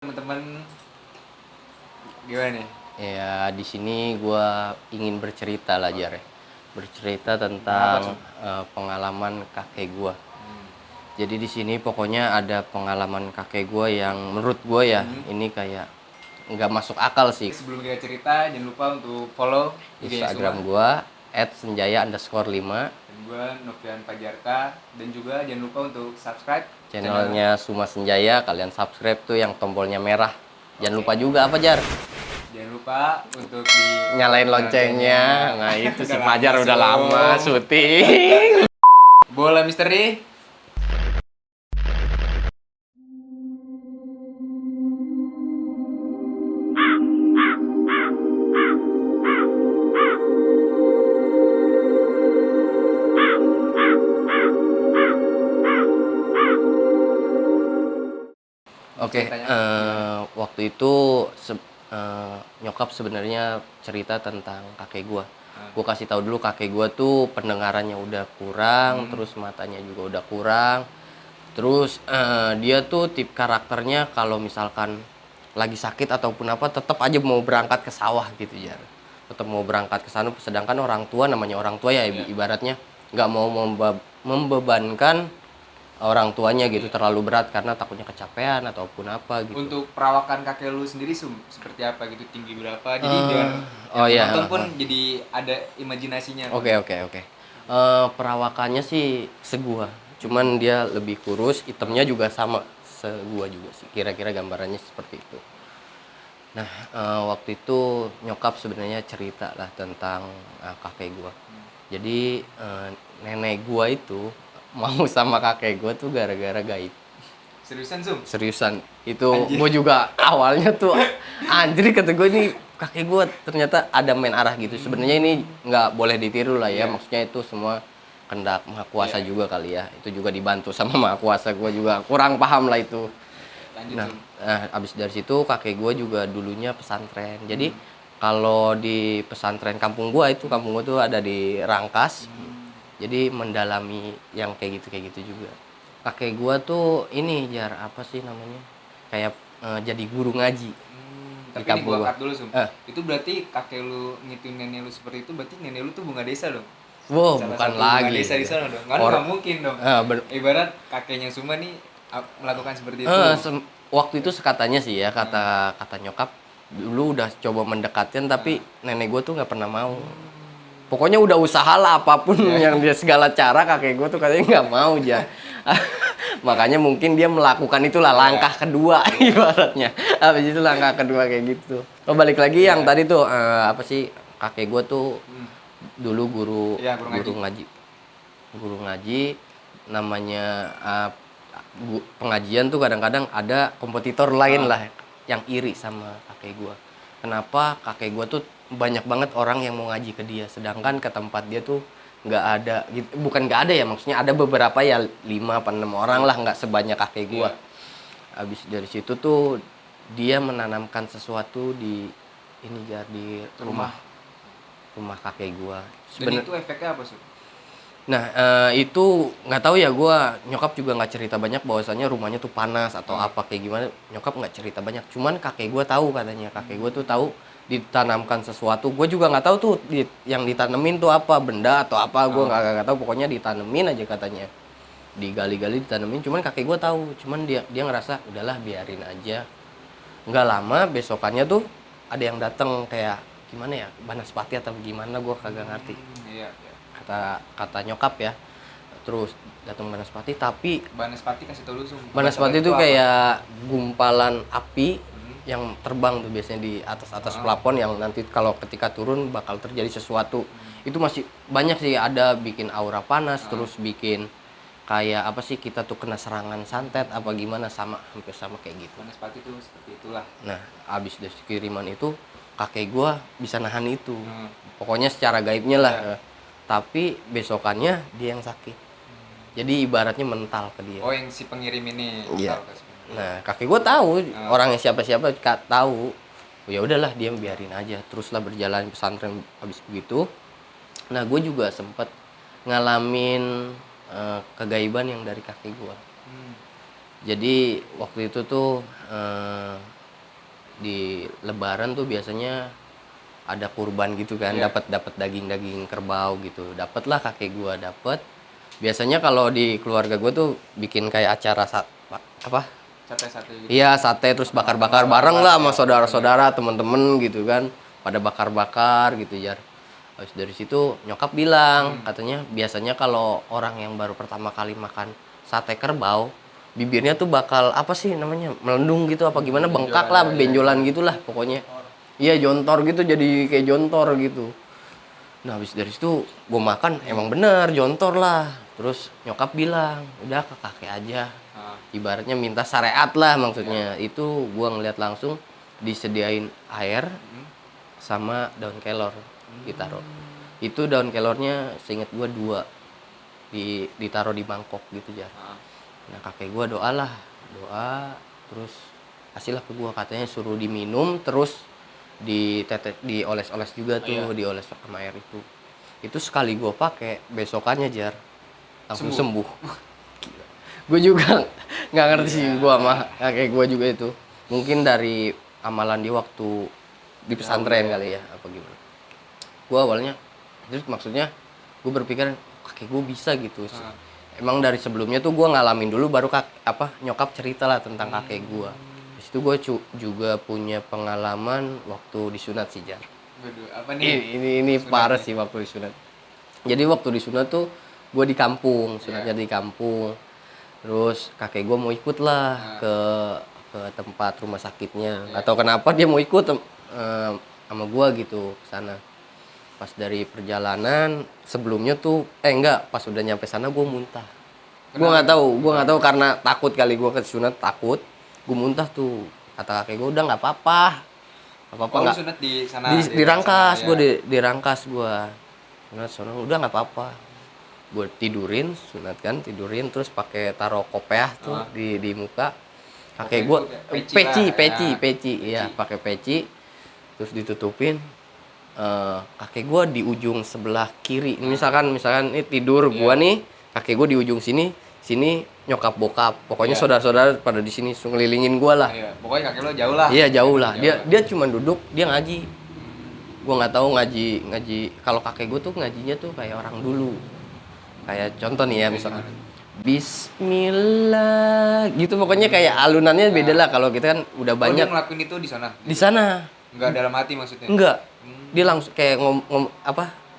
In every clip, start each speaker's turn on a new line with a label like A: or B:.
A: Teman-teman gimana nih?
B: Ya, di sini gue ingin bercerita lah, Jar. Bercerita
A: Tentang apa,
B: tentang
A: Sum?
B: pengalaman kakek gue.
A: Hmm.
B: Jadi di sini pokoknya ada pengalaman kakek gue yang menurut gue ya
A: Hmm.
B: ini kayak nggak masuk akal sih.
A: Sebelum kita cerita, jangan lupa untuk follow IG-nya Suma.
B: Instagram gue @senjaya_5.
A: Dan gue Novian Fajarta. Dan juga jangan lupa untuk subscribe
B: Channelnya Suma Senjaya. Kalian subscribe tuh yang tombolnya merah. Jangan
A: Oke.
B: lupa juga apa, Jar?
A: Jangan lupa untuk di
B: Nyalain loncengnya. Nah itu si
A: Udah
B: Fajar
A: lama,
B: udah
A: Sum.
B: lama syuting.
A: Bola misteri.
B: Oke,
A: Ceritanya
B: waktu itu nyokap sebenarnya cerita tentang kakek gua. Gua kasih tahu dulu kakek gua tuh pendengarannya udah kurang, terus matanya juga udah kurang. Terus dia tuh tip karakternya kalau misalkan lagi sakit ataupun apa tetap aja mau berangkat ke sawah gitu ya. Tetap mau berangkat ke sana, sedangkan orang tua namanya orang tua ya ibaratnya nggak mau membebankan orang tuanya gitu terlalu berat karena takutnya kecapean ataupun apa gitu.
A: untuk perawakan kakek lu sendiri seperti apa gitu, tinggi berapa? Jadi biar
B: Oh
A: yang
B: iya,
A: menonton pun jadi ada imajinasinya.
B: Oke. Perawakannya sih segua, cuman dia lebih kurus, hitamnya juga sama segua juga sih. Kira-kira gambarannya seperti itu. Nah, waktu itu nyokap sebenarnya cerita lah tentang kakek gua. Jadi nenek gua itu mau sama kakek gua tuh gara-gara gaib.
A: Seriusan, Sum?
B: Seriusan, itu
A: Anjir.
B: gue juga awalnya tuh anjir kata gue ini kakek gue ternyata ada main arah gitu. Sebenarnya ini nggak boleh ditiru lah ya, maksudnya itu semua kehendak maha kuasa juga kali ya. Itu juga dibantu sama maha kuasa, gue juga kurang paham lah itu.
A: Lanjut,
B: Nah,
A: Sum.
B: abis dari situ kakek gue juga dulunya pesantren. Jadi kalau di pesantren kampung gue tuh ada di Rangkas. Jadi mendalami yang kayak gitu juga. Kakek gue tuh ini Jar apa sih namanya? Kayak jadi guru ngaji di
A: Tapi ini
B: kampung
A: gua
B: gue.
A: cut dulu, Sum. Itu berarti kakek lu ngituin nenek lu seperti itu, berarti nenek lu tuh bunga desa dong?
B: Wow,
A: Salah
B: bukan
A: satu bunga
B: lagi.
A: desa di sana dong. Kan nggak mungkin dong. Ibarat kakeknya Suma nih melakukan seperti itu.
B: Waktu itu sekatanya sih ya kata nyokap dulu udah coba mendekatin tapi nenek gue tuh nggak pernah mau. Pokoknya udah usaha lah apapun yang dia segala cara kakek gue tuh katanya nggak mau aja. Makanya mungkin dia melakukan itulah langkah kedua ibaratnya. Habis itu langkah kedua kayak gitu. Oh balik lagi yang tadi tuh apa sih kakek gue tuh dulu
A: Iya, guru ngaji.
B: ngaji. Guru ngaji namanya pengajian tuh kadang-kadang ada kompetitor lain lah yang iri sama kakek gue. Kenapa kakek gue tuh banyak banget orang yang mau ngaji ke dia, sedangkan ke tempat dia tuh nggak ada gitu. Bukan nggak ada ya, maksudnya ada beberapa ya 5 apa 6 orang lah, nggak sebanyak kakek gue. Habis dari situ tuh dia menanamkan sesuatu di ini ya di rumah kakek gue.
A: Dan itu efeknya apa, Sum?
B: Nah, itu nggak tahu ya, gue nyokap juga nggak cerita banyak bahwasannya rumahnya tuh panas atau apa kayak gimana, nyokap nggak cerita banyak. Cuman kakek gue tahu katanya, kakek gue tuh tahu ditanamkan sesuatu. Gue juga nggak tahu tuh yang ditanemin tuh apa, benda atau apa, gue nggak tahu. Pokoknya ditanemin aja katanya, digali-gali ditanemin. Cuman kakek gue tahu, cuman dia ngerasa udahlah biarin aja. Nggak lama besokannya tuh ada yang datang kayak gimana ya, Banaspati atau gimana, gue kagak ngerti.
A: Iya.
B: Kata nyokap ya, terus datang Banaspati, tapi
A: Banaspati kasih tau dulu, Sum.
B: Banaspati itu kayak gumpalan api yang terbang tuh biasanya di atas plafon, yang nanti kalau ketika turun bakal terjadi sesuatu. Itu masih banyak sih, ada bikin aura panas, terus bikin kayak apa sih, kita tuh kena serangan santet apa gimana, hampir sama kayak gitu.
A: Banaspati tuh seperti itulah.
B: Nah, abis dari kiriman itu kakek gua bisa nahan itu. Pokoknya secara gaibnya lah. Tapi besokannya dia yang sakit. Jadi ibaratnya mental ke dia.
A: Oh, yang si pengirim ini.
B: Iya.
A: Tahu ke sebenarnya.
B: Nah, kakek gua tahu orangnya siapa-siapa, tahu. Ya udahlah, dia biarin aja. Teruslah berjalan pesantren habis begitu. Nah, gue juga sempat ngalamin kegaiban yang dari kakek gua. Jadi waktu itu tuh di Lebaran tuh biasanya ada kurban gitu kan,
A: Iya.
B: dapat daging kerbau gitu. Dapatlah kakek gua dapat. Biasanya kalau di keluarga gua tuh bikin kayak acara apa?
A: Sate gitu.
B: Iya, sate terus bakar-bakar bareng lah sama saudara-saudara, temen-temen gitu kan. Pada bakar-bakar gitu ya. Habis dari situ nyokap bilang, katanya biasanya kalau orang yang baru pertama kali makan sate kerbau, bibirnya tuh bakal apa sih namanya? Melendung gitu apa gimana, bengkak lah, benjolan gitulah pokoknya. Iya, jontor gitu, jadi kayak jontor gitu. Nah, habis dari situ gue makan, emang bener jontor lah. Terus nyokap bilang, udah ke kakek aja. Ibaratnya minta syariat lah maksudnya. Itu gue ngeliat langsung disediain air sama daun kelor ditaruh. Itu daun kelornya seingat gue 2 ditaruh di mangkok gitu ya. Nah, kakek gue doa terus kasihlah ke gue, katanya suruh diminum terus dioles-oles juga tuh, dioles sama air itu sekali gue pakai besokannya jar langsung sembuh. Gue juga nggak ngerti sih gue sama kakek gue juga itu, mungkin dari amalan dia waktu di pesantren kali ya apa gimana. Gue awalnya terus maksudnya gue berpikir kakek gue bisa gitu. Emang dari sebelumnya tuh gue ngalamin dulu baru nyokap cerita lah tentang kakek gue. Di situ gue juga punya pengalaman waktu disunat sih jar.
A: Waduh, apa nih?
B: Ini parah sih waktu disunat. Jadi waktu disunat tuh gue di kampung, sunatnya di kampung. Terus kakek gue mau ikut lah ke tempat rumah sakitnya. Gak tau kenapa dia mau ikut sama gue gitu ke sana. Pas dari perjalanan sebelumnya tuh enggak, pas udah nyampe sana gue muntah. Gue nggak tahu karena takut kali, gue kesunat takut, gue muntah tuh. Kata kakek gue udah nggak apa-apa nggak.
A: Sunat di sana.
B: Dirangkas gue, dirangkas gue. Sunat sana udah nggak apa-apa. Gue tidurin terus pakai taruh kopiah tuh di muka. Kakek gue peci, iya pakai peci terus ditutupin. Kakek gue di ujung sebelah kiri. Misalkan ini tidur gue nih, kakek gue di ujung sini nyokap bokap. Pokoknya saudara-saudara pada di sini ngelilingin gue lah.
A: Iya, pokoknya kakek lo jauh lah.
B: Iya, jauh lah. Dia cuma duduk, dia ngaji. Gue nggak tahu ngaji. Kalau kakek gue tuh ngajinya tuh kayak orang dulu. Kayak contoh nih ya misalkan Bismillah gitu, pokoknya kayak alunannya beda lah. Kalau kita kan udah banyak.
A: Dia ngelakuin itu di sana?
B: Di sana.
A: Enggak dalam hati maksudnya?
B: Enggak. Dia langsung kayak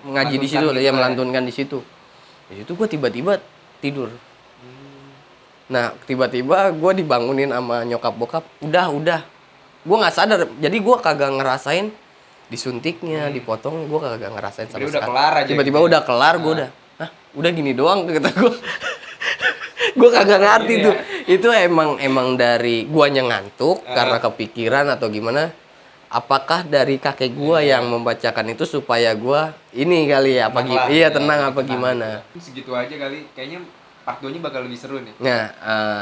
B: ngaji di situ, dia melantunkan di situ. Di situ gue tiba-tiba tidur. Nah, tiba-tiba gue dibangunin sama nyokap bokap. Udah. Gue nggak sadar. Jadi gue kagak ngerasain disuntiknya, dipotong. Gue kagak ngerasain sama sekali.
A: Udah kelar aja.
B: Tiba-tiba gitu. Udah kelar, gue udah. Udah gini doang kata gue. Gue kagak ngerti tuh. Itu emang dari guanya ngantuk karena kepikiran atau gimana? Apakah dari kakek gua yang membacakan itu supaya gua ini kali ya tenang apa gimana?
A: Segitu aja kali, kayaknya part 2-nya bakal lebih seru nih.
B: Nah,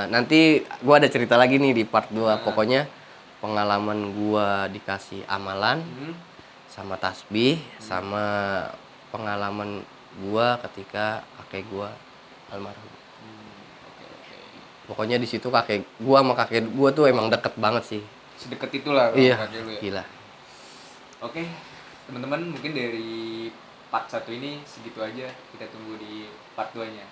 B: nanti gua ada cerita lagi nih di part 2. Pokoknya pengalaman gua dikasih amalan sama tasbih sama pengalaman gua ketika kakek gua almarhum. Pokoknya di situ kakek gua sama kakek gua tuh emang deket banget sih.
A: Sedekat itulah kakek lu ya.
B: Gila.
A: Oke, teman-teman, mungkin dari part 1 ini segitu aja. Kita tunggu di part 2-nya.